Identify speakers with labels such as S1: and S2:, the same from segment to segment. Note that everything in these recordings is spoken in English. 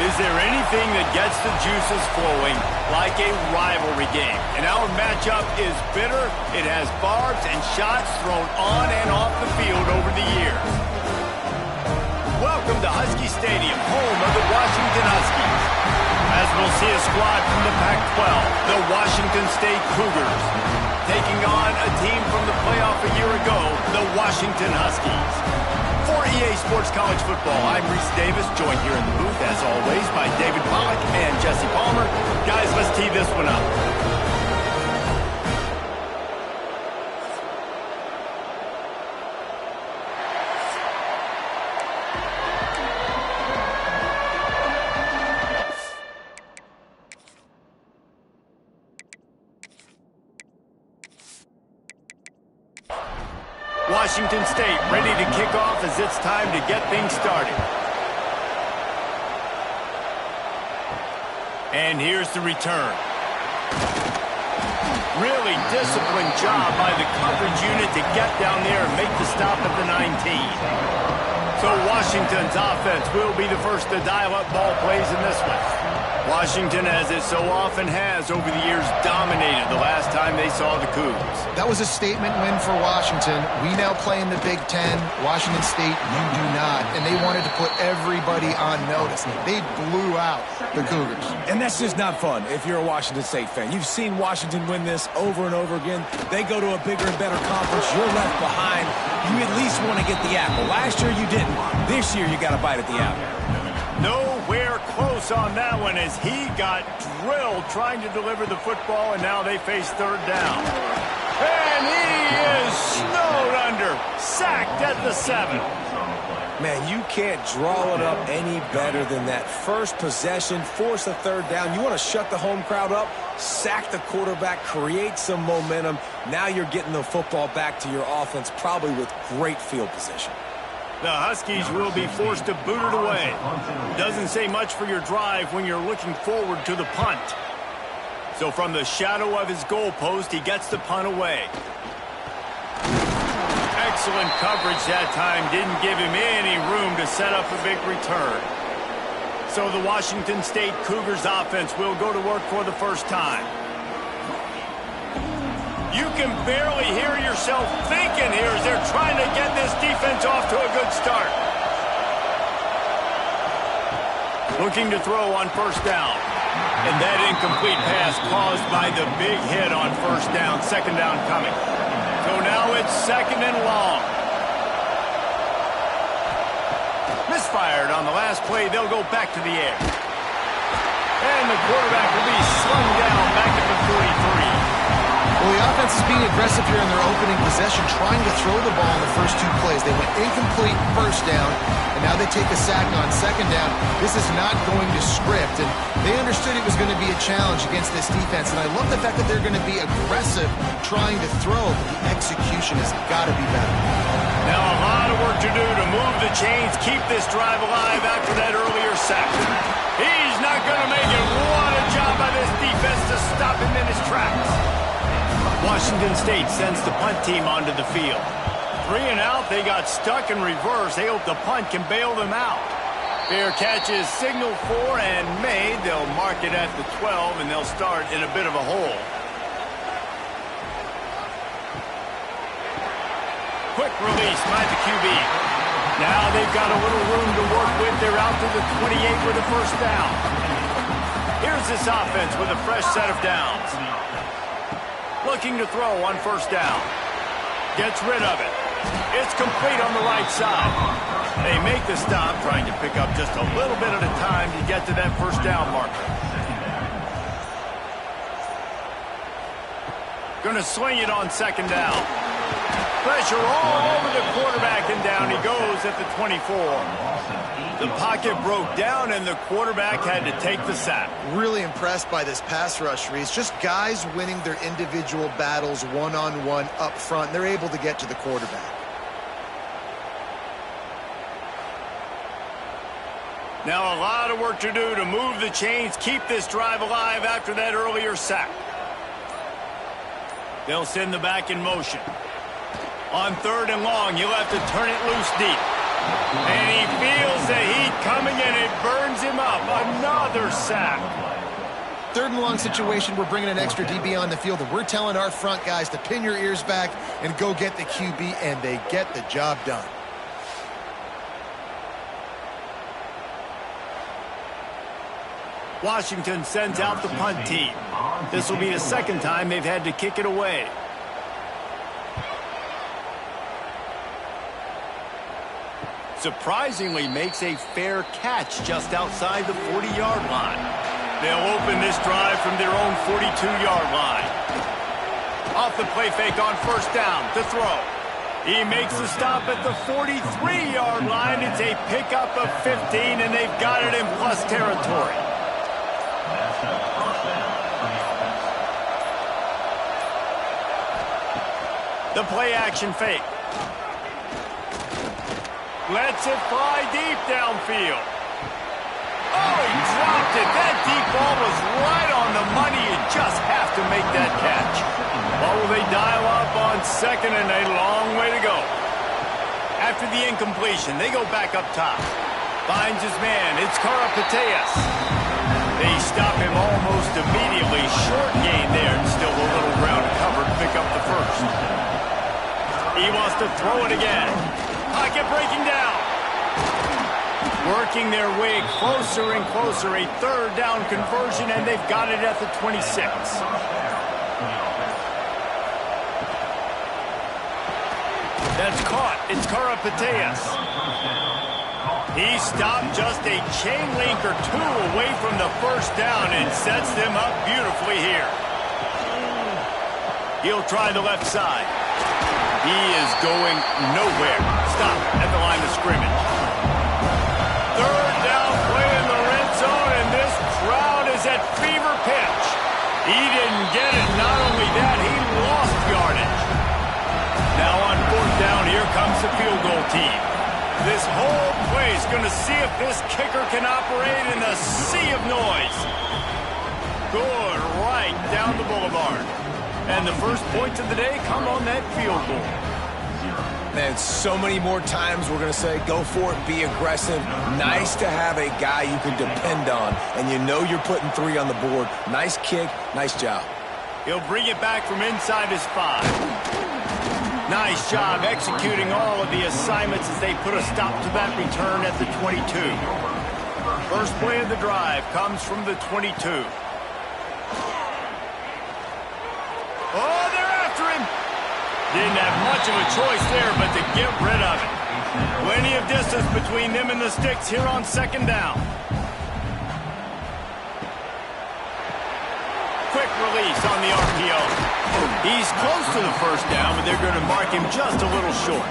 S1: Is there anything that gets the juices flowing like a rivalry game? And our matchup is bitter. It has barbs and shots thrown on and off the field over the years. Welcome to Husky Stadium, home of the Washington Huskies. As we'll see a squad from the Pac-12, the Washington State Cougars, taking on a team from the playoff a year ago, the Washington Huskies. For EA Sports College Football, I'm Reese Davis, joined here in the booth, as always, by David Pollack and Jesse Palmer. Guys, let's tee this one up. Washington State ready to kick off as it's time to get things started. And here's the return. Really disciplined job by the coverage unit to get down there and make the stop at the 19. So Washington's offense will be the first to dial up ball plays in this one. Washington, as it so often has over the years, dominated the last time they saw the Cougs.
S2: That was a statement win for Washington. We now play in the Big Ten. Washington State, you do not. And they wanted to put everybody on notice. They blew out the Cougars.
S3: And that's just not fun if you're a Washington State fan. You've seen Washington win this over and over again. They go to a bigger and better conference. You're left behind. You at least want to get the apple. Last year you didn't. This year you got to bite at the apple.
S1: Nowhere close on that one as he got drilled trying to deliver the football, and now they face third down. And he is snowed under, sacked at the 7.
S3: Man, you can't draw it up any better than that. First possession, force a third down. You want to shut the home crowd up, sack the quarterback, create some momentum. Now you're getting the football back to your offense, probably with great field position.
S1: The Huskies will be forced to boot it away. Doesn't say much for your drive when you're looking forward to the punt. So from the shadow of his goalpost, he gets the punt away. Excellent coverage that time. Didn't give him any room to set up a big return. So the Washington State Cougars offense will go to work for the first time. You can barely hear yourself thinking here as they're trying to get this defense off to a good start. Looking to throw on first down. And that incomplete pass caused by the big hit on first down. Second down coming. So now it's second and long. Misfired on the last play. They'll go back to the air. And the quarterback will be slung down back at the 43.
S2: Well, the offense is being aggressive here in their opening possession, trying to throw the ball in the first two plays. They went incomplete first down, and now they take a sack on second down. This is not going to script, and they understood it was going to be a challenge against this defense, and I love the fact that they're going to be aggressive trying to throw, but the execution has got to be better.
S1: Now a lot of work to do to move the chains, keep this drive alive after that earlier sack. He's not going to make it. What a job by this defense to stop him in his tracks. Washington State sends the punt team onto the field. 3 and out, they got stuck in reverse. They hope the punt can bail them out. Fair catch is signaled for and made. They'll mark it at the 12, and they'll start in a bit of a hole. Quick release by the QB. Now they've got a little room to work with. They're out to the 28 with a first down. Here's this offense with a fresh set of downs. Looking to throw on first down. Gets rid of it. It's complete on the right side. They make the stop, trying to pick up just a little bit at a time to get to that first down marker. Going to swing it on second down. Pressure all over the quarterback, and down he goes at the 24. The pocket broke down, and the quarterback had to take the sack.
S2: Really impressed by this pass rush, Reese. Just guys winning their individual battles one-on-one up front. They're able to get to the quarterback.
S1: Now a lot of work to do to move the chains, keep this drive alive after that earlier sack. They'll send the back in motion. On third and long, you'll have to turn it loose deep. And he feels the heat coming, and it burns him up. Another sack.
S2: Third and long situation, we're bringing an extra DB on the field, and we're telling our front guys to pin your ears back and go get the QB, and they get the job done.
S1: Washington sends out the punt team. This will be the second time they've had to kick it away. Surprisingly makes a fair catch just outside the 40-yard line. They'll open this drive from their own 42-yard line. Off the play fake on first down to throw. He makes the stop at the 43-yard line. It's a pickup of 15, and they've got it in plus territory. The play action fake. Lets it fly deep downfield. Oh, he dropped it. That deep ball was right on the money. You just have to make that catch. Well, will they dial up on second, and a long way to go. After the incompletion, they go back up top. Finds his man. It's Karapateas. They stop him almost immediately. Short gain there, and still a little ground covered to pick up the first. He wants to throw it again. Pocket breaking down. Working their way closer and closer. A third down conversion, and they've got it at the 26. That's caught. It's Karapateas. He stopped just a chain link or two away from the first down and sets them up beautifully here. He'll try the left side. He is going nowhere. Stop at the line of scrimmage. Third down play in the red zone, and this crowd is at fever pitch. He didn't get it. Not only that, he lost yardage. Now on fourth down, here comes the field goal team. This whole play is going to see if this kicker can operate in the sea of noise. Good, right down the boulevard. And the first points of the day come on that field goal.
S3: Man, so many more times we're going to say, go for it, be aggressive. Nice to have a guy you can depend on, and you know you're putting three on the board. Nice kick, nice job.
S1: He'll bring it back from inside his 5. Nice job executing all of the assignments as they put a stop to that return at the 22. First play of the drive comes from the 22. Oh, they're after him. Didn't have much of a choice there, but to get rid of it. Plenty of distance between them and the sticks here on second down. Quick release on the RPO. He's close to the first down, but they're going to mark him just a little short.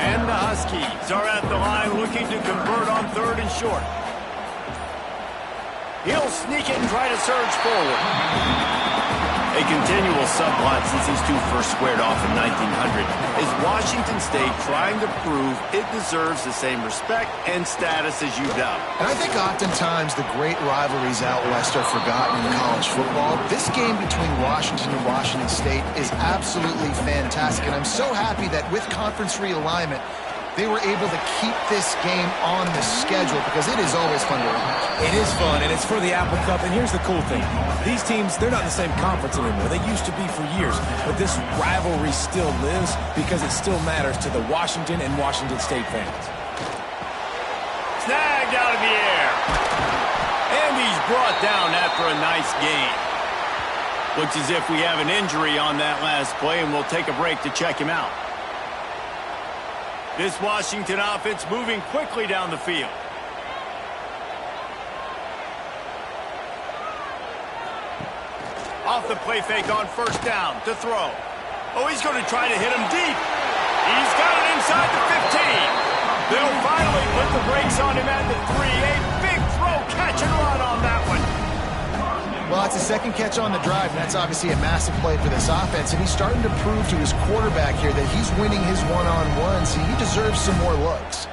S1: And the Huskies are at the line looking to convert on third and short. He'll sneak it and try to surge forward. A continual subplot since these two first squared off in 1900 is Washington State trying to prove it deserves the same respect and status as UW.
S2: And I think oftentimes the great rivalries out west are forgotten in college football. This game between Washington and Washington State is absolutely fantastic, and I'm so happy that with conference realignment, they were able to keep this game on the schedule because it is always fun to watch.
S3: It is fun, and it's for the Apple Cup. And here's the cool thing. These teams, they're not in the same conference anymore. They used to be for years. But this rivalry still lives because it still matters to the Washington and Washington State fans.
S1: Snagged out of the air. And he's brought down after a nice gain. Looks as if we have an injury on that last play, and we'll take a break to check him out. This Washington offense moving quickly down the field. Off the play fake on first down to throw. Oh, he's going to try to hit him deep. He's got it inside the 15. They'll finally put the brakes on him at the 3. A big throw, catch and run on that one.
S2: Well, it's a second catch on the drive, and that's obviously a massive play for this offense. And he's starting to prove to his quarterback here that he's winning his one-on-ones. He deserves some more looks.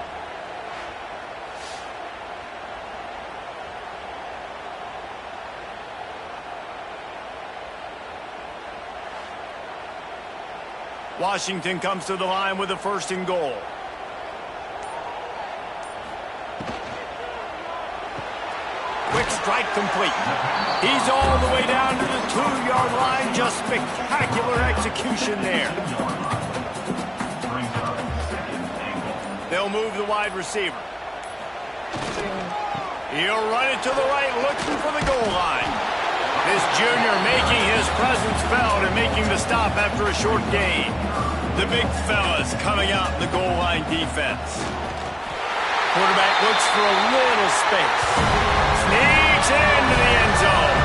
S1: Washington comes to the line with a 1st and goal. Quick strike complete. He's all the way down to the 2-yard line. Just spectacular execution there. They'll move the wide receiver. He'll run it to the right, looking for the goal line. This junior making his presence felt and making the stop after a short gain. The big fellas coming out in the goal line defense. Quarterback looks for a little space. Sneaks into the end zone.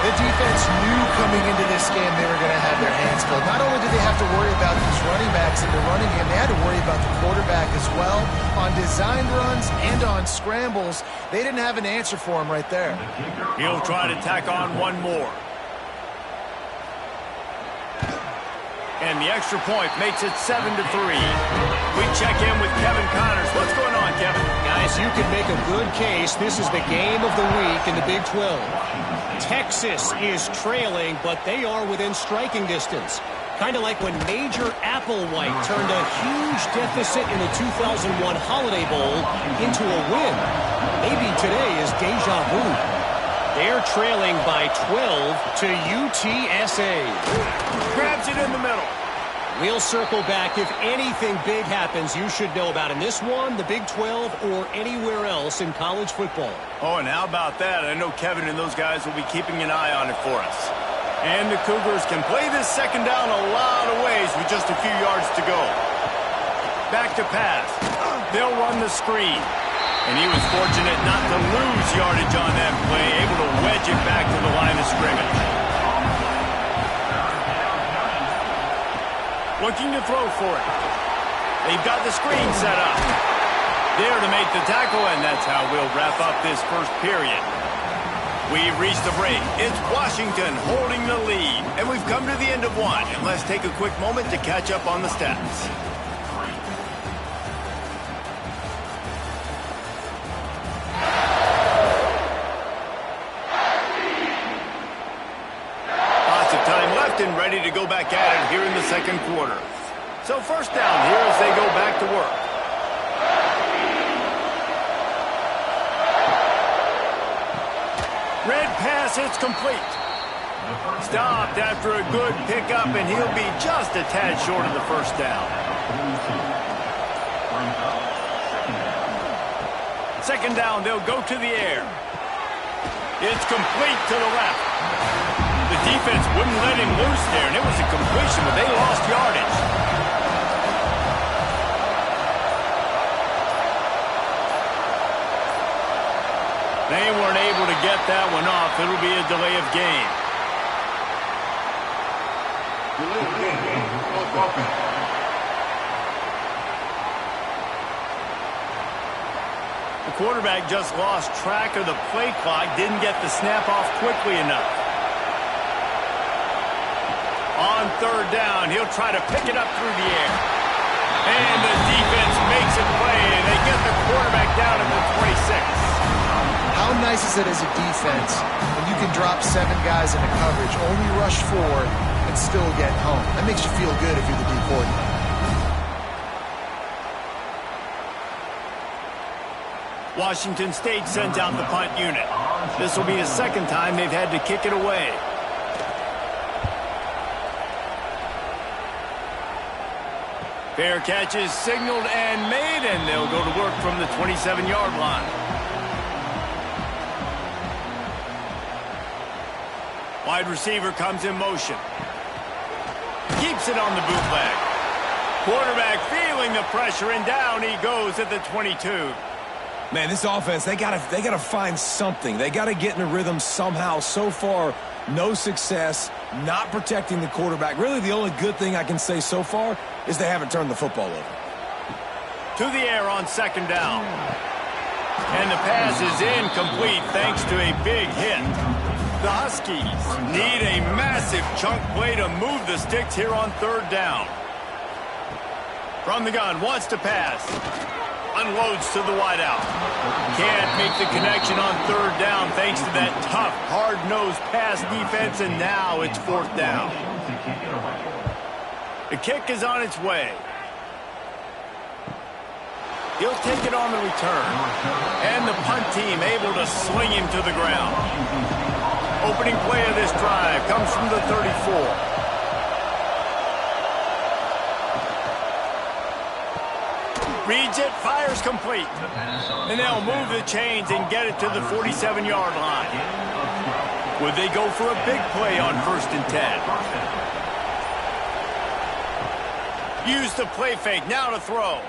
S2: The defense knew coming into this game they were going to have their hands full. Not only did they have to worry about these running backs in the running game, they had to worry about the quarterback as well. On designed runs and on scrambles, they didn't have an answer for him right there.
S1: He'll try to tack on one more. And the extra point makes it 7-3. We check in with Kevin Connors. What's going on, Kevin?
S4: Guys, you can make a good case. This is the game of the week in the Big 12. Texas is trailing, but they are within striking distance. Kind of like when Major Applewhite turned a huge deficit in the 2001 Holiday Bowl into a win. Maybe today is deja vu. They're trailing by 12 to UTSA.
S1: Grabs it in the middle.
S4: We'll circle back. If anything big happens, you should know about in this one, the Big 12, or anywhere else in college football.
S1: Oh, and how about that? I know Kevin and those guys will be keeping an eye on it for us. And the Cougars can play this second down a lot of ways with just a few yards to go. Back to pass. They'll run the screen. And he was fortunate not to lose yardage on that play, able to wedge it back to the line of scrimmage. Looking to throw for it. They've got the screen set up. There to make the tackle, and that's how we'll wrap up this first period. We've reached the break. It's Washington holding the lead, and we've come to the end of one. And let's take a quick moment to catch up on the stats. And ready to go back at it here in the second quarter. So first down here as they go back to work. Red pass, it's complete. Stopped after a good pickup, and he'll be just a tad short of the first down. Second down, they'll go to the air. It's complete to the left. The defense wouldn't let him loose there, and it was a completion, but they lost yardage. They weren't able to get that one off. It'll be a delay of game. The quarterback just lost track of the play clock, didn't get the snap off quickly enough. On third down, he'll try to pick it up through the air. And the defense makes it play, and they get the quarterback down at the 26.
S2: How nice is it as a defense when you can drop 7 guys into coverage, only rush 4, and still get home? That makes you feel good if you're the D coordinator.
S1: Washington State sends out the punt unit. This will be the second time they've had to kick it away. Fair catch is signaled and made, and they'll go to work from the 27-yard line. Wide receiver comes in motion. Keeps it on the bootleg. Quarterback feeling the pressure, and down he goes at the 22.
S3: Man, this offense, they gotta find something. They gotta get in a rhythm somehow. So far, no success, not protecting the quarterback. Really, the only good thing I can say so far is they haven't turned the football over.
S1: To the air on second down. And the pass is incomplete thanks to a big hit. The Huskies need a massive chunk play to move the sticks here on third down. From the gun, wants to pass. Unloads to the wideout. Can't make the connection on third down thanks to that tough, hard-nosed pass defense, and now it's fourth down. The kick is on its way. He'll take it on the return. And the punt team able to sling him to the ground. Opening play of this drive comes from the 34. Reads it, fires complete. And they'll move the chains and get it to the 47-yard line. Would they go for a big play on 1st and 10? Use the play fake, now to throw.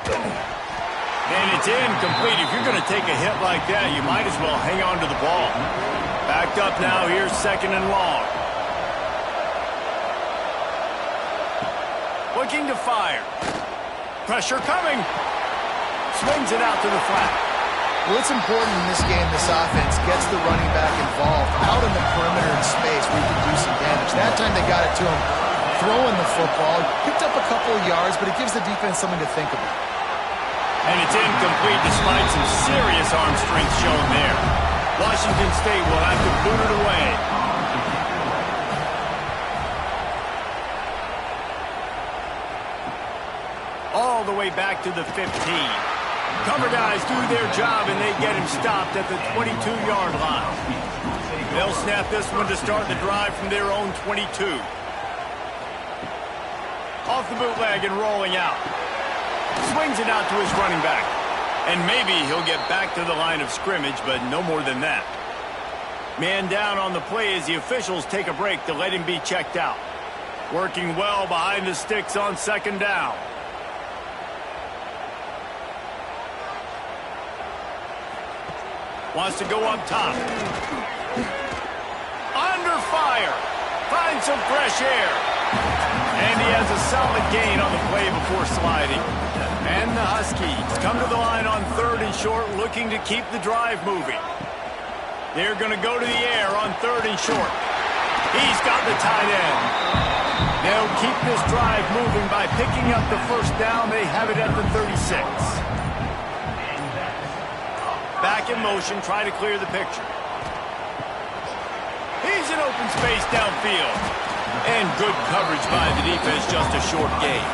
S1: And it's incomplete. If you're going to take a hit like that, you might as well hang on to the ball. Backed up now, here's 2nd and long. Looking to fire. Pressure coming. Swings it out to the flat.
S2: Well, it's important in this game this offense gets the running back involved out in the perimeter in space where he can do some damage. That time they got it to him throwing the football. Picked up a couple of yards, but it gives the defense something to think about.
S1: And it's incomplete despite some serious arm strength shown there. Washington State will have to boot it away. All the way back to the 15. Cover guys do their job, and they get him stopped at the 22-yard line. They'll snap this one to start the drive from their own 22. Off the bootleg and rolling out. Swings it out to his running back. And maybe he'll get back to the line of scrimmage, but no more than that. Man down on the play as the officials take a break to let him be checked out. Working well behind the sticks on 2nd down. Wants to go up top. Under fire. Finds some fresh air. And he has a solid gain on the play before sliding. And the Huskies come to the line on 3rd and short, looking to keep the drive moving. They're going to go to the air on 3rd and short. He's got the tight end. They'll keep this drive moving by picking up the 1st down. They have it at the 36. Back in motion, try to clear the picture. He's in open space downfield. And good coverage by the defense, just a short gain.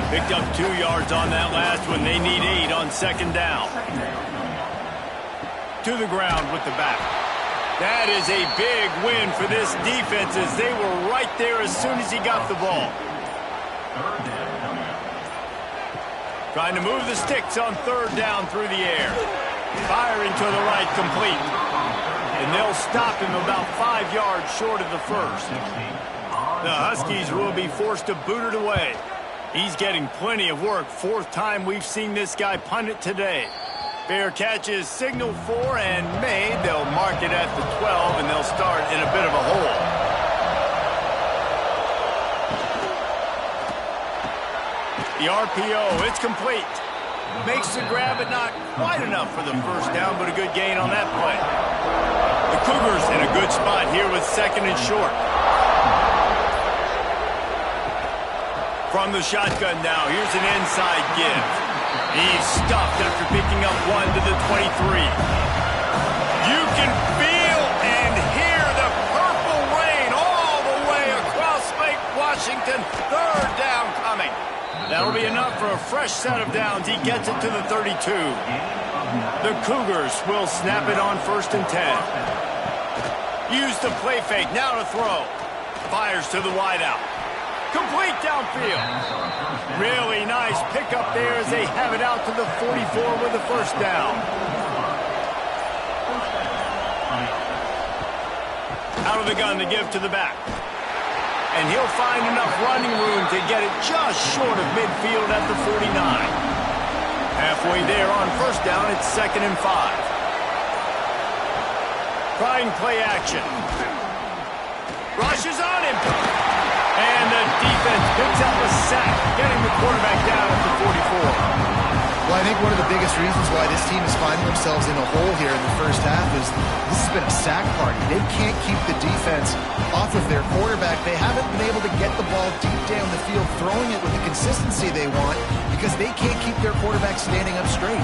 S1: Picked up 2 yards on that last one. They need 8 on 2nd down. To the ground with the back. That is a big win for this defense as they were right there as soon as he got the ball. Trying to move the sticks on 3rd down through the air. Firing to the right, complete. And they'll stop him about 5 yards short of the 1st. The Huskies will be forced to boot it away. He's getting plenty of work. 4th time we've seen this guy punt it today. Fair catch is signaled for and made. They'll mark it at the 12, and they'll start in a bit of a hole. The RPO, it's complete. Makes the grab, but not quite enough for the 1st down, but a good gain on that play. The Cougars in a good spot here with 2nd and short. From the shotgun now, here's an inside give. He's stuffed after picking up 1 to the 23. You can feel and hear the purple rain all the way across Lake Washington. 3rd down coming. That'll be enough for a fresh set of downs. He gets it to the 32. The Cougars will snap it on 1st and 10. Use the play fake, now to throw. Fires to the wideout. Complete downfield. Really nice pickup there as they have it out to the 44 with the 1st down. Out of the gun to give to the back. And he'll find enough running room to to get it just short of midfield at the 49. Halfway there on first down, it's 2nd and 5. Trying play action. Rushes on him. And the defense picks up a sack, getting the quarterback down at the 44.
S2: Well, I think one of the biggest reasons why this team is finding themselves in a hole here in the first half is this has been a sack party. They can't keep the defense off of their quarterback. They haven't been able to get the ball deep down the field, throwing it with the consistency they want because they can't keep their quarterback standing up straight.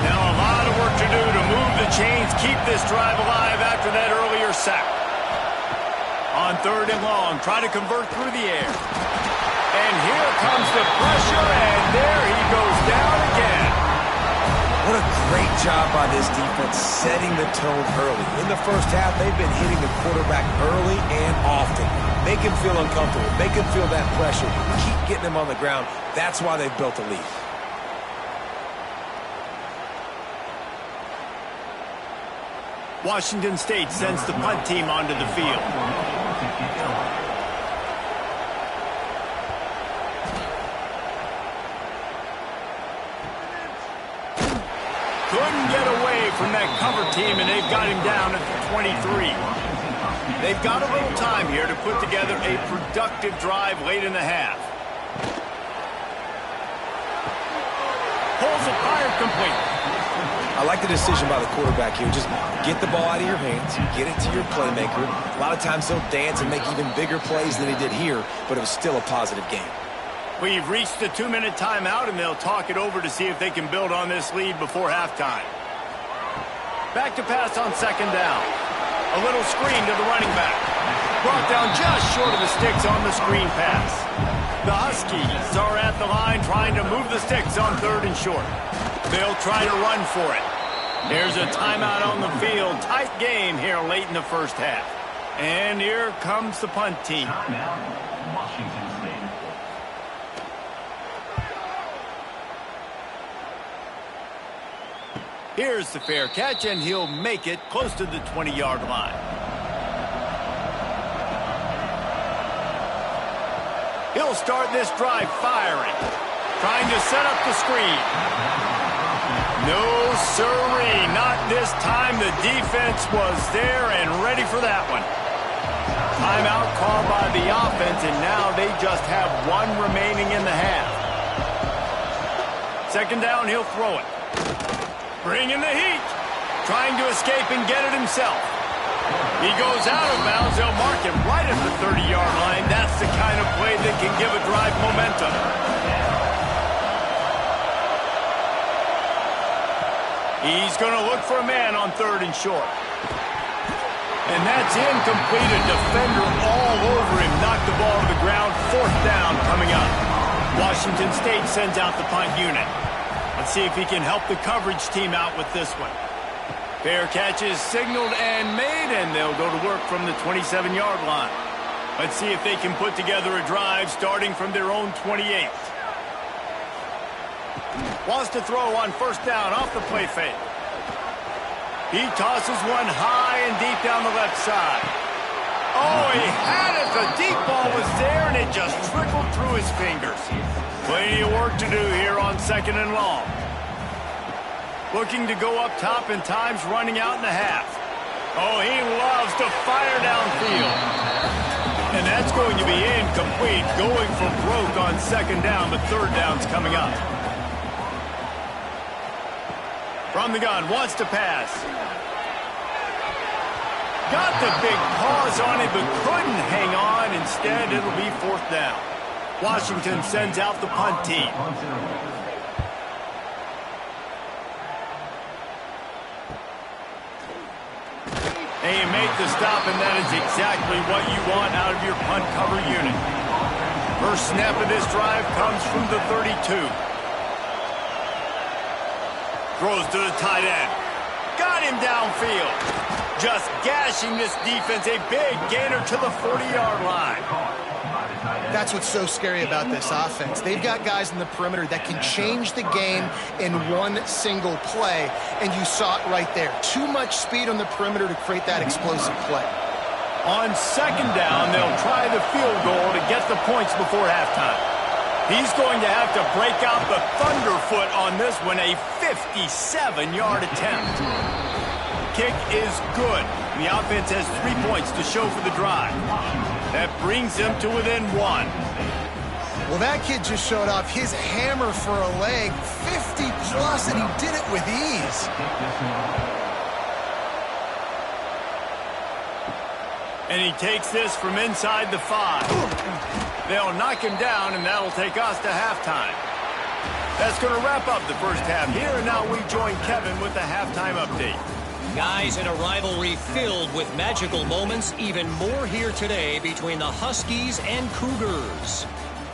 S1: Now a lot of work to do to move the chains, keep this drive alive after that earlier sack. On 3rd and long, try to convert through the air. And here comes the pressure, and there he goes down again.
S3: What a great job by this defense setting the tone early. In the first half, they've been hitting the quarterback early and often. Make him feel uncomfortable. Make him feel that pressure. Keep getting him on the ground. That's why they've built a lead.
S1: Washington State sends the punt team onto the field. Couldn't get away from that cover team, and they've got him down at the 23. They've got a little time here to put together a productive drive late in the half. Pulls it, fired complete.
S3: I like the decision by the quarterback here. Just get the ball out of your hands, get it to your playmaker. A lot of times he'll dance and make even bigger plays than he did here, but it was still a positive game.
S1: We've reached the 2-minute timeout, and they'll talk it over to see if they can build on this lead before halftime. Back to pass on 2nd down. A little screen to the running back. Brought down just short of the sticks on the screen pass. The Huskies are at the line trying to move the sticks on 3rd and short. They'll try to run for it. There's a timeout on the field. Tight game here late in the first half. And here comes the punt team.
S5: Washington State.
S1: Here's the fair catch, and he'll make it close to the 20-yard line. He'll start this drive firing, trying to set up the screen. No sirree, not this time. The defense was there and ready for that one. Timeout called by the offense, and now they just have one remaining in the half. 2nd down, he'll throw it. Bringing the heat. Trying to escape and get it himself. He goes out of bounds. They'll mark him right at the 30-yard line. That's the kind of play that can give a drive momentum. He's going to look for a man on 3rd and short. And that's incomplete. A defender all over him. Knocked the ball to the ground. 4th down coming up. Washington State sends out the punt unit. Let's see if he can help the coverage team out with this one. Fair catch is signaled and made, and they'll go to work from the 27-yard line. Let's see if they can put together a drive starting from their own 28. Wants to throw on 1st down off the play fake. He tosses one high and deep down the left side. Oh, he had it. The deep ball was there, and it just trickled through his fingers. Plenty of work to do here on 2nd and long. Looking to go up top, and time's running out in the half. Oh, he loves to fire downfield. And that's going to be incomplete. Going for broke on 2nd down, but 3rd down's coming up. From the gun, wants to pass. Got the big paws on it, but couldn't hang on. Instead, it'll be 4th down. Washington sends out the punt team. And you make the stop, and that is exactly what you want out of your punt cover unit. First snap of this drive comes from the 32. Throws to the tight end. Got him downfield. Just gashing this defense. A big gainer to the 40-yard line.
S2: That's what's so scary about this offense. They've got guys in the perimeter that can change the game in one single play, and you saw it right there. Too much speed on the perimeter to create that explosive play.
S1: On second down, they'll try the field goal to get the points before halftime. He's going to have to break out the thunderfoot on this one, a 57-yard attempt. Kick is good. The offense has 3 points to show for the drive. That brings them to within 1.
S2: Well, that kid just showed off his hammer for a leg, 50-plus, and he did it with ease.
S1: And he takes this from inside the 5. They'll knock him down, and that'll take us to halftime. That's going to wrap up the first half here, and now we join Kevin with the halftime update.
S4: Guys, in a rivalry filled with magical moments, even more here today between the Huskies and Cougars.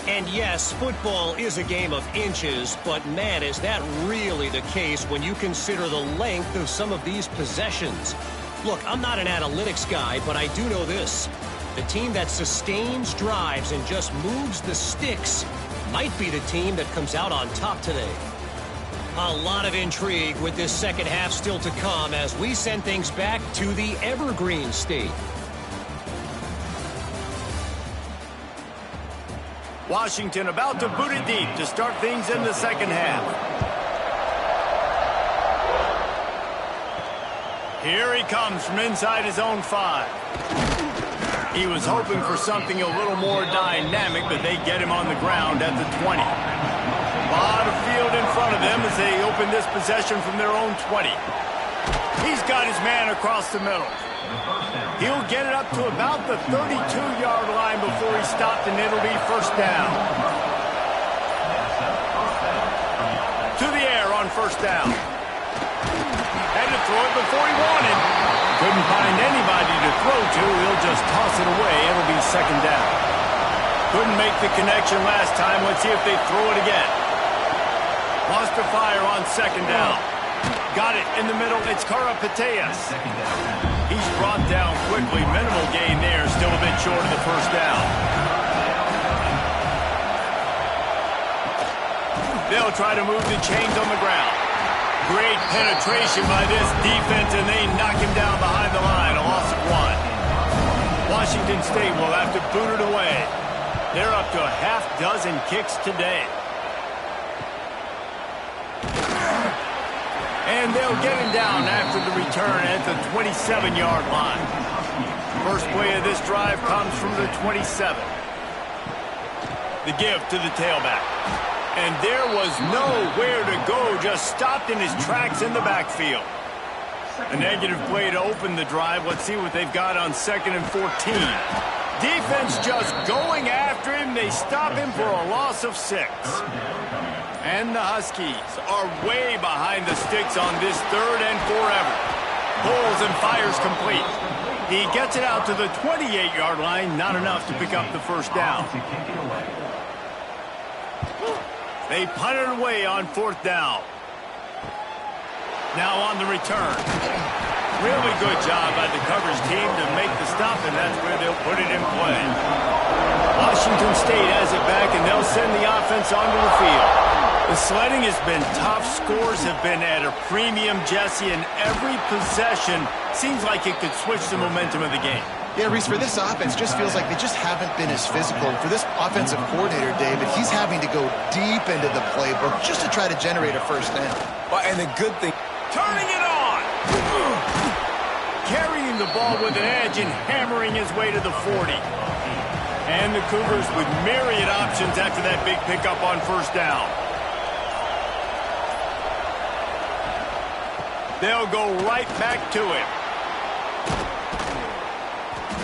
S4: And yes, football is a game of inches, but man, is that really the case when you consider the length of some of these possessions. Look, I'm not an analytics guy, but I do know this. The team that sustains drives and just moves the sticks might be the team that comes out on top today. A lot of intrigue with this second half still to come as we send things back to the Evergreen State.
S1: Washington about to boot it deep to start things in the second half. Here he comes from inside his own 5. He was hoping for something a little more dynamic, but they get him on the ground at the 20. A lot of field in front of them as they open this possession from their own 20. He's got his man across the middle. He'll get it up to about the 32-yard line before he stopped, and it'll be first down. To the air on first down. Had to throw it before he wanted. Couldn't find anybody to throw to. He'll just toss it away. It'll be second down. Couldn't make the connection last time. Let's see if they throw it again. Lost the fire on second down. Got it in the middle. It's Karapateas. He's brought down quickly. Minimal gain there. Still a bit short of the first down. They'll try to move the chains on the ground. Great penetration by this defense, and they knock him down behind the line. A loss of 1. Washington State will have to boot it away. They're up to a half dozen kicks today. And they'll get him down after the return at the 27-yard line. First play of this drive comes from the 27. The give to the tailback. And there was nowhere to go, just stopped in his tracks in the backfield. A negative play to open the drive. Let's see what they've got on 2nd and 14. Defense just going after him. They stop him for a loss of 6. And the Huskies are way behind the sticks on this 3rd and forever. Pulls and fires complete. He gets it out to the 28-yard line. Not enough to pick up the first down. They punt it away on 4th down. Now on the return. Really good job by the coverage team to make the stop, and that's where they'll put it in play. Washington State has it back, and they'll send the offense onto the field. The sledding has been tough. Scores have been at a premium, Jesse, and every possession seems like it could switch the momentum of the game.
S2: Yeah, Reese, for this offense, just feels like they just haven't been as physical. For this offensive coordinator, David, he's having to go deep into the playbook just to try to generate a first down.
S3: Well, and the good thing...
S1: Turning it on! Carrying the ball with an edge and hammering his way to the 40. And the Cougars with myriad options after that big pickup on first down. They'll go right back to him.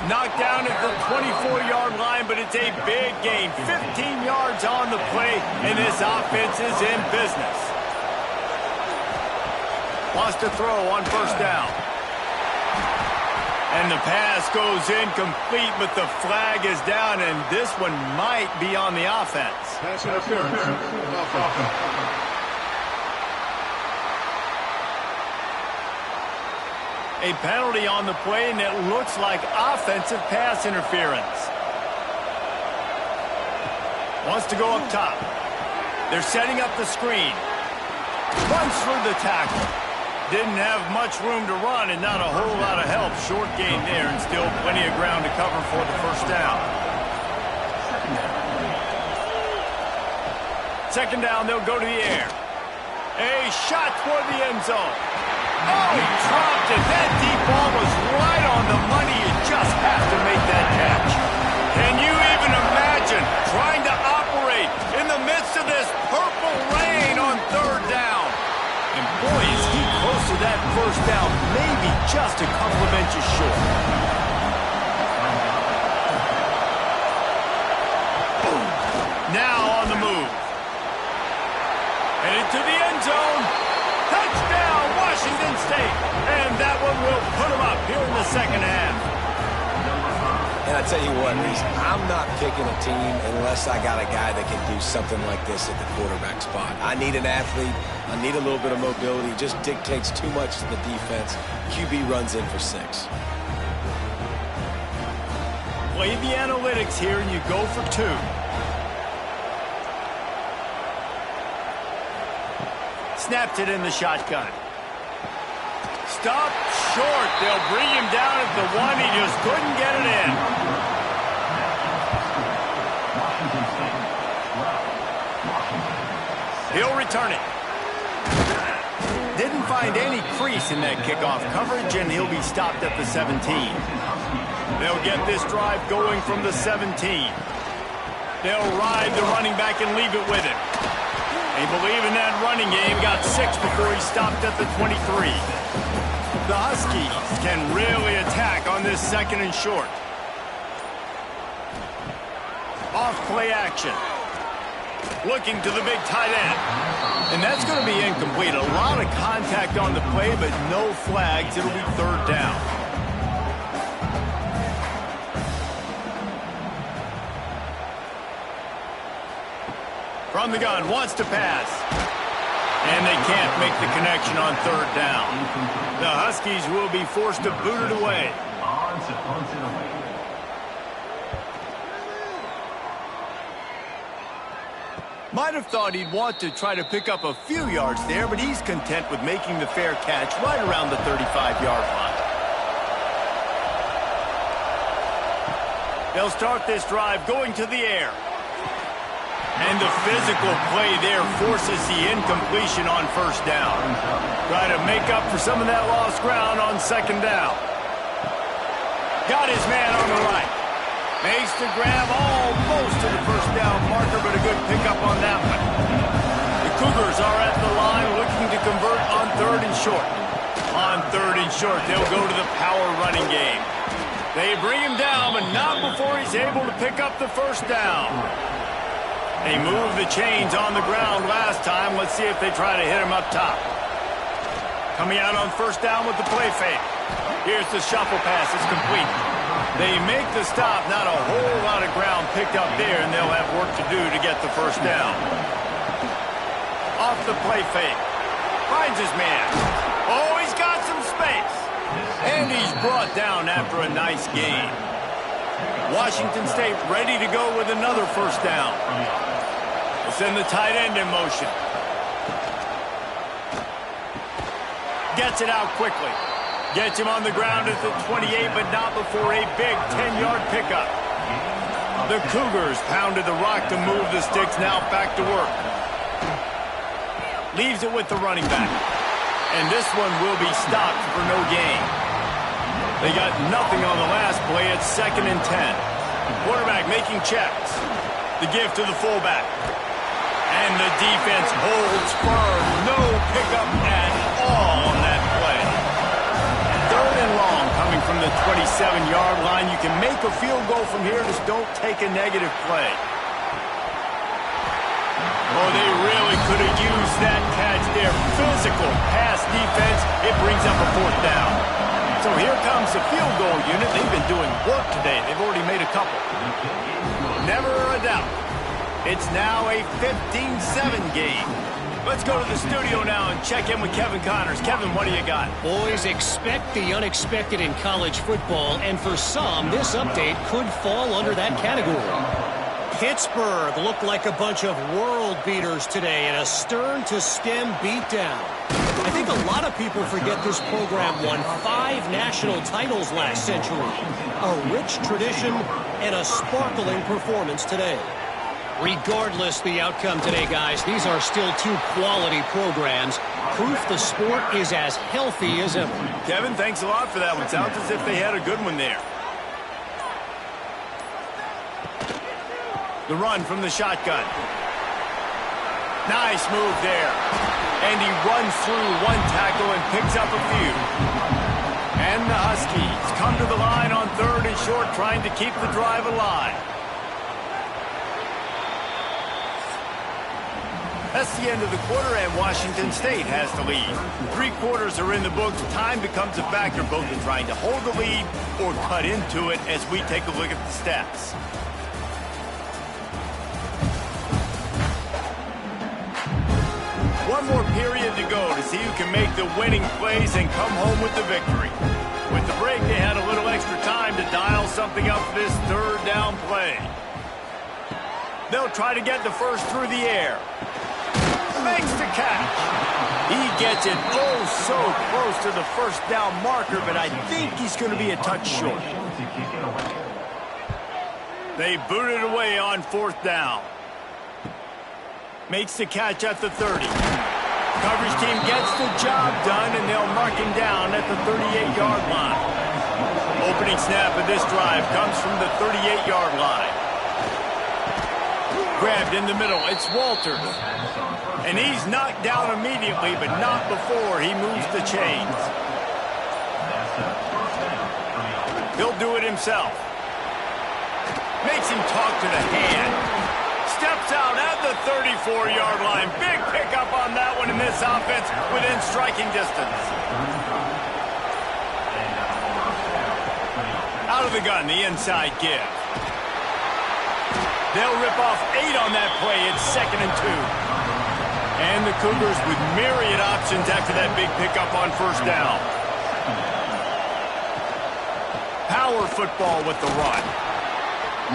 S1: Knocked down at the 24-yard line, but it's a big gain. 15 yards on the play, and this offense is in business. Lost a throw on first down. And the pass goes incomplete, but the flag is down, and this one might be on the offense.
S6: Pass interference.
S1: A penalty on the play, and it looks like offensive pass interference. Wants to go up top. They're setting up the screen. Runs through the tackle. Didn't have much room to run and not a whole lot of help. Short gain there and still plenty of ground to cover for the first down. Second down, they'll go to the air. A shot toward the end zone. Oh, he dropped it. That deep ball was right on the money. You just have to make that catch. Can you even imagine trying to operate in the midst of this purple rain on third down? And boy, is he close to that first down, maybe just a couple of inches short. Now on the move. Headed to the end zone. Touchdown, Washington State. And that one will put them up here in the second half.
S3: And I tell you what, Reese, I'm not picking a team unless I got a guy that can do something like this at the quarterback spot. I need an athlete. I need a little bit of mobility. Just dictates too much to the defense. QB runs in for 6.
S1: Play the analytics here and you go for 2. Snapped it in the shotgun. Stopped short. They'll bring him down at the 1. He just couldn't get it in. He'll return it. Didn't find any crease in that kickoff coverage, and he'll be stopped at the 17. They'll get this drive going from the 17. They'll ride the running back and leave it with him. They believe in that running game. Got 6 before he stopped at the 23. The Huskies can really attack on this second and short. Off play action. Looking to the big tight end. And that's going to be incomplete. A lot of contact on the play, but no flags. It'll be third down. From the gun, wants to pass. And they can't make the connection on third down. The Huskies will be forced to boot it away. Might have thought he'd want to try to pick up a few yards there, but he's content with making the fair catch right around the 35-yard line. They'll start this drive going to the air. And the physical play there forces the incompletion on first down. Try to make up for some of that lost ground on second down. Got his man on the right. Makes the grab almost to the first down marker, but a good pickup on that one. The Cougars are at the line looking to convert on third and short. On third and short, they'll go to the power running game. They bring him down, but not before he's able to pick up the first down. They moved the chains on the ground last time. Let's see if they try to hit him up top. Coming out on first down with the play fake. Here's the shuffle pass. It's complete. They make the stop. Not a whole lot of ground picked up there, and they'll have work to do to get the first down. Off the play fake. Finds his man. Oh, he's got some space. And he's brought down after a nice gain. Washington State ready to go with another first down. We'll send the tight end in motion. Gets it out quickly. Gets him on the ground at the 28, but not before a big 10-yard pickup. The Cougars pounded the rock to move the sticks, now back to work. Leaves it with the running back. And this one will be stopped for no gain. They got nothing on the last play. It's 2nd and 10. Quarterback making checks. The give to the fullback. And the defense holds firm. No pickup at all on that play. 3rd and long coming from the 27-yard line. You can make a field goal from here. Just don't take a negative play. Oh, they really could have used that catch there. Physical pass defense. It brings up a 4th down. So here comes the field goal unit. They've been doing work today. They've already made a couple. Never a doubt. It's now a 15-7 game. Let's go to the studio now and check in with Kevin Connors. Kevin, what do you got?
S4: Boys, expect the unexpected in college football, and for some, this update could fall under that category. Pittsburgh looked like a bunch of world beaters today in a stern-to-stem beatdown. I think a lot of people forget this program won 5 national titles last century. A rich tradition and a sparkling performance today. Regardless the outcome today, guys, these are still 2 quality programs. Proof the sport is as healthy as ever.
S1: Kevin, thanks a lot for that one. Sounds as if they had a good one there. The run from the shotgun. Nice move there. And he runs through 1 tackle and picks up a few. And the Huskies come to the line on 3rd and short, trying to keep the drive alive. That's the end of the quarter, and Washington State has the lead. 3 quarters are in the books. Time becomes a factor, both in trying to hold the lead or cut into it as we take a look at the stats. One more period to go to see who can make the winning plays and come home with the victory. With the break, they had a little extra time to dial something up for this 3rd down play. They'll try to get the first through the air. Makes the catch. He gets it so close to the 1st down marker, but I think he's going to be a touch short. They boot it away on 4th down. Makes the catch at the 30. Coverage team gets the job done, and they'll mark him down at the 38-yard line. Opening snap of this drive comes from the 38-yard line. Grabbed in the middle. It's Walters. And he's knocked down immediately, but not before he moves the chains. He'll do it himself. Makes him talk to the hand. Steps out at the 34-yard line. Big pickup on that one in this offense within striking distance. Out of the gun, the inside give. They'll rip off 8 on that play. It's 2nd and 2. And the Cougars with myriad options after that big pickup on 1st down. Power football with the run.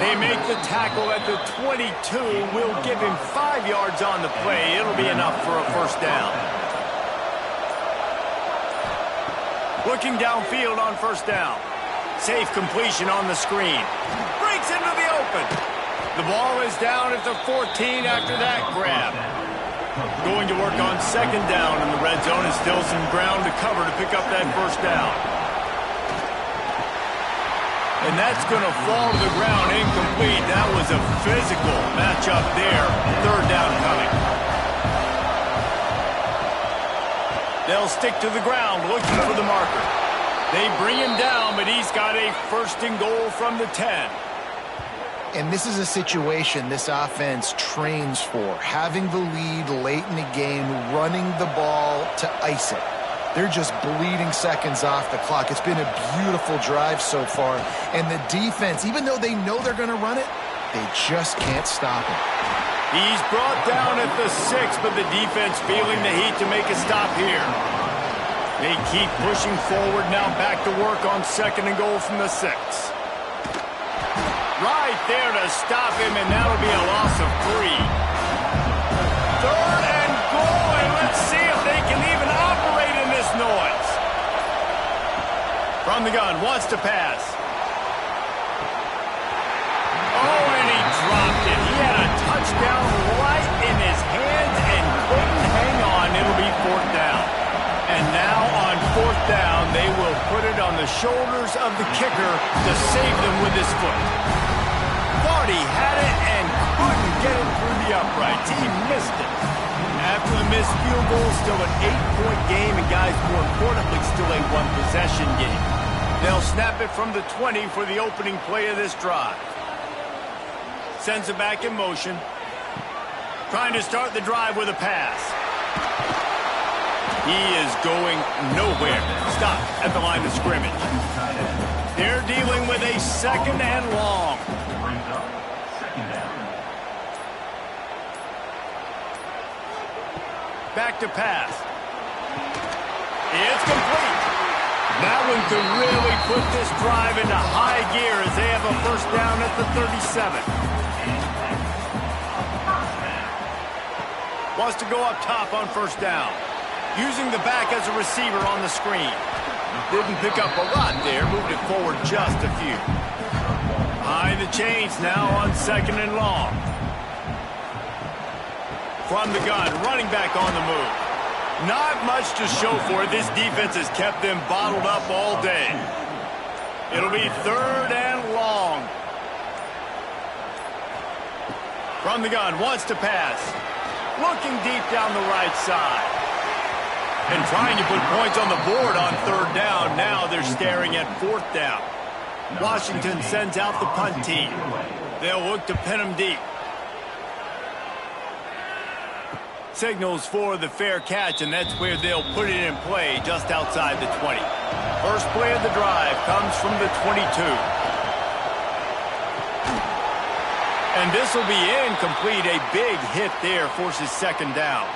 S1: They make the tackle at the 22. We'll give him 5 yards on the play. It'll be enough for a 1st down. Looking downfield on 1st down. Safe completion on the screen. Breaks into the open. The ball is down at the 14 after that grab. Going to work on 2nd down in the red zone, and still some ground to cover to pick up that 1st down. And that's going to fall to the ground incomplete. That was a physical matchup there. 3rd down coming. They'll stick to the ground looking for the marker. They bring him down, but he's got a 1st and goal from the 10.
S2: And this is a situation this offense trains for. Having the lead late in the game, running the ball to ice it. They're just bleeding seconds off the clock. It's been a beautiful drive so far. And the defense, even though they know they're going to run it, they just can't stop it.
S1: He's brought down at the 6, but the defense feeling the heat to make a stop here. They keep pushing forward now, back to work on 2nd and goal from the 6. Right there to stop him, and that'll be a loss of 3. 3rd and goal, and let's see if they can even operate in this noise. From the gun, wants to pass. Oh, and he dropped it. He had a touchdown right in his hands and couldn't hang on. It'll be 4th down. And now on 4th down, they will put it on the shoulders of the kicker to save them with his foot. Thought he had it and couldn't get it through the uprights. He missed it. After the missed field goal, still an 8-point game, and guys, more importantly, still a 1-possession game. They'll snap it from the 20 for the opening play of this drive. Sends it back in motion. Trying to start the drive with a pass. He is going nowhere. Stop at the line of scrimmage. They're dealing with a 2nd and long. Back to pass. It's complete. That one could really put this drive into high gear as they have a 1st down at the 37. Wants to go up top on first down. Using the back as a receiver on the screen. Didn't pick up a lot there. Moved it forward just a few. Behind the chains now on second and long. From the gun, running back on the move. Not much to show for it. This defense has kept them bottled up all day. It'll be third and long. From the gun, wants to pass. Looking deep down the right side. And trying to put points on the board on third down. Now they're staring at fourth down. Washington sends out the punt team. They'll look to pin them deep. Signals for the fair catch, and that's where they'll put it in play just outside the 20. First play of the drive comes from the 22. And this will be incomplete. A big hit there forces second down.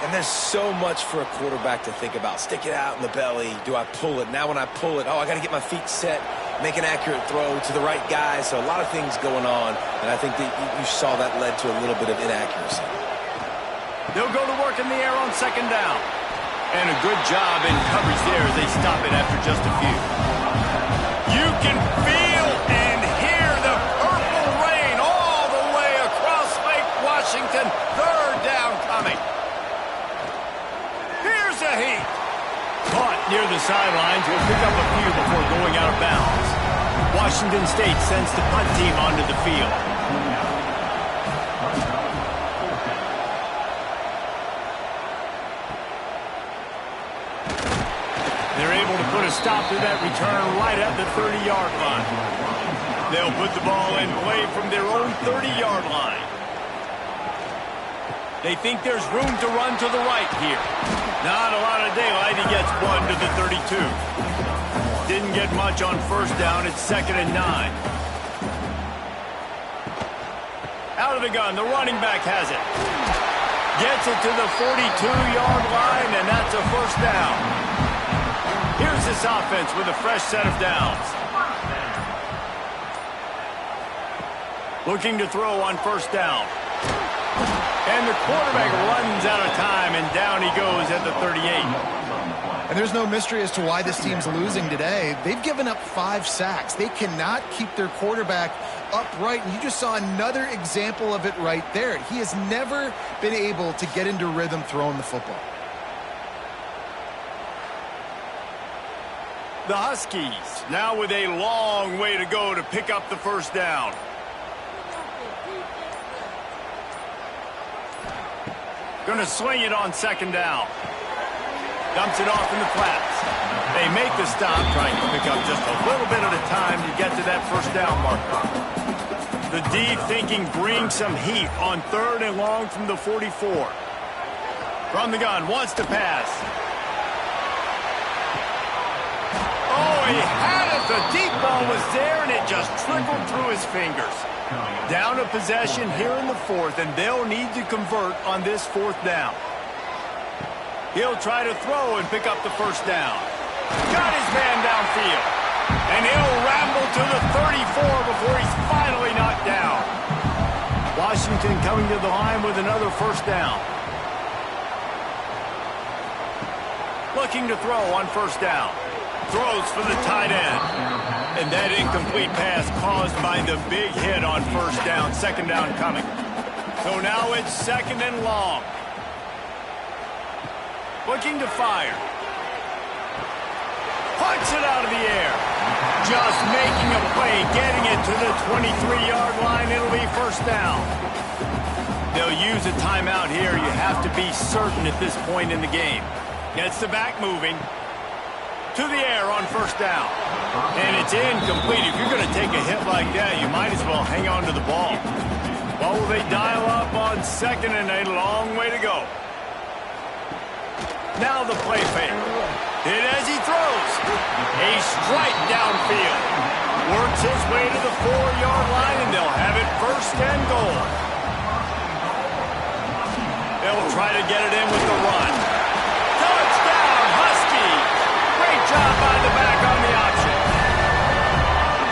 S3: And there's so much for a quarterback to think about. Stick it out in the belly. Do I pull it? Now when I pull it, I got to get my feet set, make an accurate throw to the right guy. So a lot of things going on, and I think that you saw that led to a little bit of inaccuracy.
S1: They'll go to work in the air on second down. And a good job in coverage there as they stop it after just a few. You can feel and hear the purple rain all the way across Lake Washington. Third down coming. Here's a heat. Caught near the sidelines. Will pick up a few before going out of bounds. Washington State sends the punt team onto the field. They're able to put a stop to that return right at the 30-yard line. They'll put the ball in play from their own 30-yard line. They think there's room to run to the right here. Not a lot of daylight. He gets one to the 32. Didn't get much on first down. It's second and 9. Out of the gun. The running back has it. Gets it to the 42-yard line, and that's a first down. Here's this offense with a fresh set of downs. Looking to throw on first down. And the quarterback runs out of time, and down he goes at the 38.
S2: And there's no mystery as to why this team's losing today. They've given up 5 sacks. They cannot keep their quarterback upright, and you just saw another example of it right there. He has never been able to get into rhythm throwing the football.
S1: The Huskies now with a long way to go to pick up the first down. Going to swing it on second down. Dumps it off in the flats. They make the stop, trying to pick up just a little bit at a time to get to that first down marker. The D thinking bring some heat on third and long from the 44. From the gun, wants to pass. Oh, he had it. The deep ball was there, and it just trickled through his fingers. Down a possession here in the fourth, and they'll need to convert on this fourth down. He'll try to throw and pick up the first down. Got his man downfield. And he'll ramble to the 34 before he's finally knocked down. Washington coming to the line with another first down. Looking to throw on first down. Throws for the tight end. And that incomplete pass caused by the big hit on first down. Second down coming. So now it's second and long. Looking to fire. Punts it out of the air. Just making a play, getting it to the 23-yard line. It'll be first down. They'll use a timeout here. You have to be certain at this point in the game. Gets the back moving. To the air on first down. And it's incomplete. If you're going to take a hit like that, you might as well hang on to the ball. Well, will they dial up on second, and a long way to go. Now the play fake. Hit as he throws. A strike downfield. Works his way to the 4-yard line, and they'll have it first and goal. They'll try to get it in with the run. Touchdown, Huskies! Great job by the back on the option.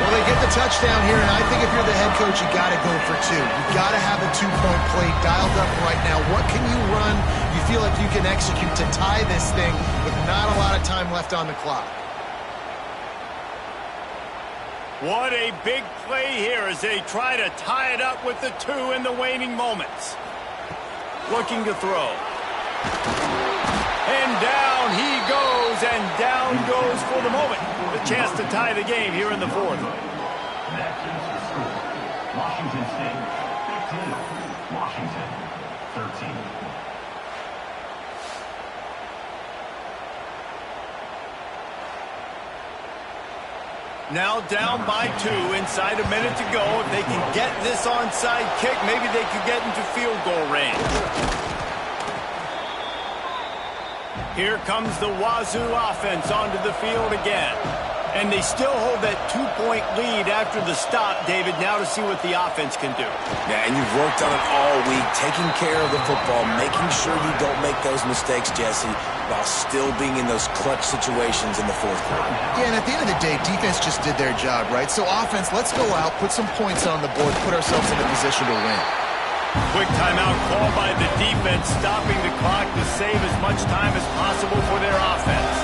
S2: Well, they get the touchdown here, and I think if you're the head coach, you got to go for two. You got to have a two-point play dialed up right now. What can you run you feel like you can execute to tie this thing with not a lot of time left on the clock?
S1: What a big play here as they try to tie it up with the two in the waning moments. Looking to throw. And down he goes, and down goes for the moment. The chance to tie the game here in the fourth.
S5: That is the score. Washington State 15, Washington 13.
S1: Now down by 2, inside a minute to go. If they can get this onside kick, maybe they could get into field goal range. Here comes the Wazoo offense onto the field again. And they still hold that 2-point lead after the stop, David, now to see what the offense can do.
S3: Yeah, and you've worked on it all week, taking care of the football, making sure you don't make those mistakes, Jesse, while still being in those clutch situations in the fourth quarter.
S2: Yeah, and at the end of the day, defense just did their job, right? So offense, let's go out, put some points on the board, put ourselves in a position to win.
S1: Quick timeout call by the defense, stopping the clock to save as much time as possible for their offense.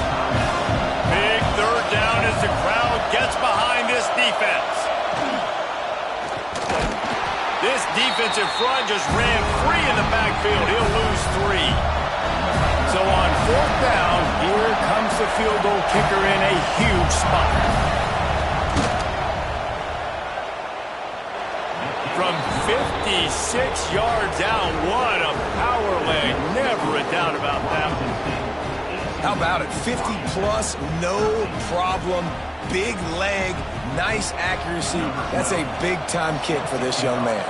S1: Big third down as the crowd gets behind this defense. This defensive front just ran free in the backfield. He'll lose 3. So on fourth down, here comes the field goal kicker in a huge spot. From 56 yards out, what a power leg. Never a doubt about that one.
S3: How about it? 50-plus, no problem. Big leg, nice accuracy. That's a big-time kick for this young man.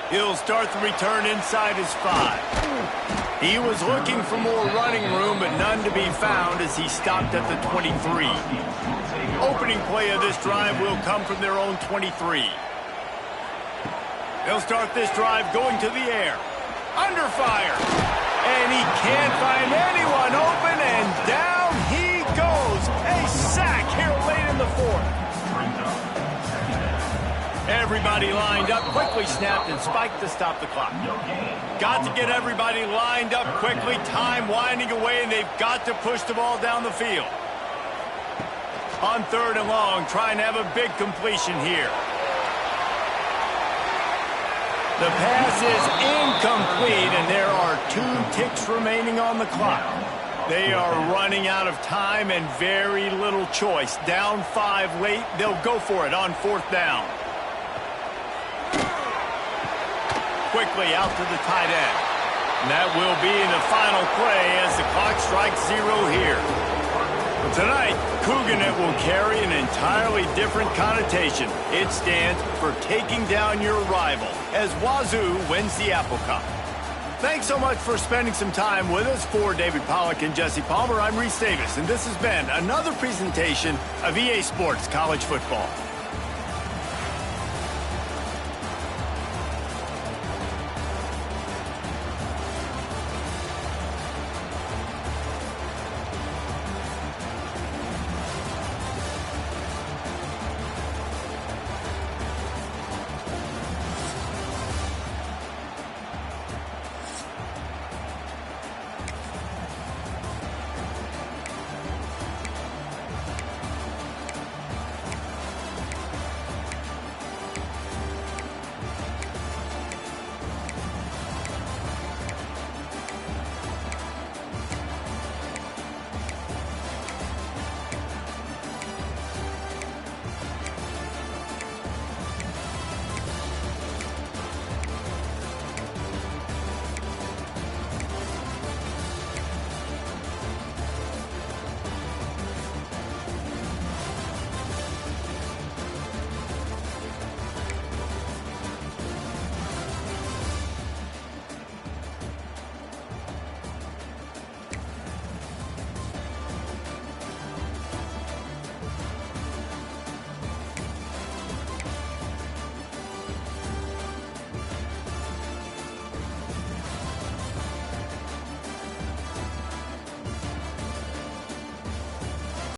S1: He'll start the return inside his 5. He was looking for more running room, but none to be found as he stopped at the 23. Opening play of this drive will come from their own 23. They'll start this drive going to the air. Under fire. And he can't find anyone open, and down he goes. A sack here late in the fourth. Everybody lined up, quickly snapped and spiked to stop the clock. Got to get everybody lined up quickly, time winding away, and they've got to push the ball down the field. On 3rd and long, trying to have a big completion here. The pass is incomplete, and there are 2 ticks remaining on the clock. They are running out of time and very little choice. Down 5 late, they'll go for it on 4th down. Quickly out to the tight end. And that will be in the final play as the clock strikes 0 here. Tonight, Couganet will carry an entirely different connotation. It stands for taking down your rival as Wazoo wins the Apple Cup. Thanks so much for spending some time with us. For David Pollack and Jesse Palmer, I'm Reese Davis, and this has been another presentation of EA Sports College Football.